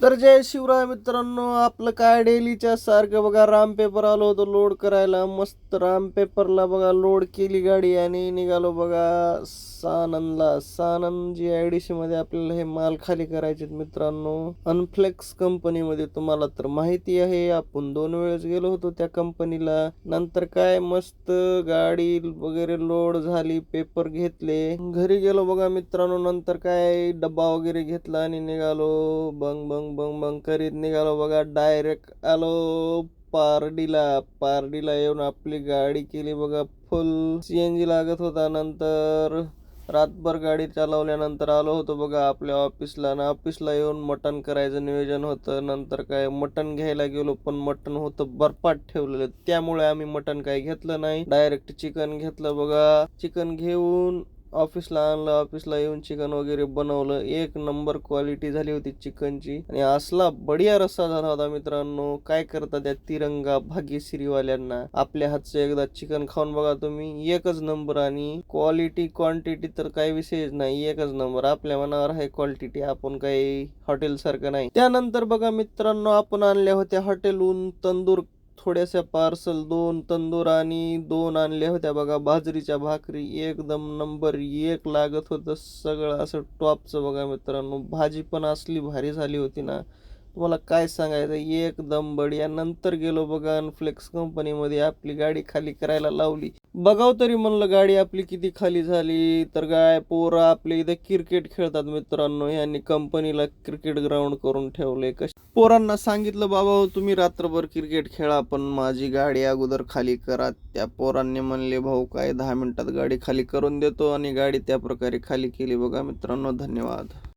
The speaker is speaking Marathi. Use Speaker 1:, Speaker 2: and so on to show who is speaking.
Speaker 1: तर जय शिवराय मित्रांनो, आपलं काय डेलीच्या सारखं बघा राम पेपर आलो होतो लोड करायला. मस्त राम पेपरला बघा लोड केली गाडी आणि निघालो बघा सानंदला. सानंद GIDC मध्ये आपल्याला हे माल खाली करायचे मित्रांनो. अनफ्लेक्स कंपनीमध्ये तुम्हाला तर माहिती आहे, आपण 2 वेळेस गेलो होतो त्या कंपनीला. नंतर काय मस्त गाडी वगैरे लोड झाली, पेपर घेतले, घरी गेलो बघा मित्रांनो. नंतर काय डब्बा वगैरे घेतला आणि निघालो बंग बंग बंग बंग करीत निघालो बघा. डायरेक्ट आलो पारडीला येऊन आपली गाडी केली बघा फुल. CNG लागत होता. नंतर रातभर गाडी चालवल्यानंतर आलो होतो बघा आपल्या ऑफिसला. आणि ऑफिसला येऊन मटण करायचं नियोजन होतं. नंतर काय मटण घ्यायला गेलो, पण मटण होतं बर्फात ठेवलेलं, त्यामुळे आम्ही मटण काही घेतलं नाही. डायरेक्ट चिकन घेतलं बघा. चिकन घेऊन ऑफिसला आणलं. ऑफिसला येऊन चिकन वगैरे बनवलं. एक नंबर क्वालिटी झाली होती चिकनची आणि असला बढिया रस्सा झाला होता मित्रांनो. काय करता त्या तिरंगा भाग्यश्रीवाल्यांना, आपल्या हातचं एकदा चिकन खाऊन बघा तुम्ही, एकच नंबर. आणि क्वालिटी क्वांटिटी तर काही विषयच नाही, एकच नंबर. आपल्या मनावर आहे क्वालिटी, आपण काही हॉटेल सारखं नाही. त्यानंतर बघा मित्रांनो, आपण आणल्या होत्या हॉटेलहून तंदूर, थोड्याशा पार्सल 2 तंदूर आणि 2 आणल्या होत्या बघा बाजरीच्या भाकरी. एकदम नंबर 1 लागत होतं सगळं असं टॉपचं बघा मित्रांनो. भाजी पण असली भारी झाली होती ना, तुम्हाला काय सांगायचं, एकदम बढिया. नंतर गेलो बघा अनफ्लेक्स कंपनीमध्ये, आपली गाडी खाली करायला लावली. बघाव तरी म्हणलं गाडी आपली किती खाली झाली. तर काय पोरं आपले इथे क्रिकेट खेळतात मित्रांनो. यांनी कंपनीला क्रिकेट ग्राउंड करून ठेवले. पोरांना सांगितलं बाबा हो तुम्ही रात्रभर क्रिकेट खेळा, पण माझी गाडी अगोदर खाली करा. त्या पोरांनी म्हणले भाऊ काय 10 मिनिटात गाडी खाली करून देतो, आणि गाडी त्या प्रकारे खाली केली बघा मित्रांनो. धन्यवाद.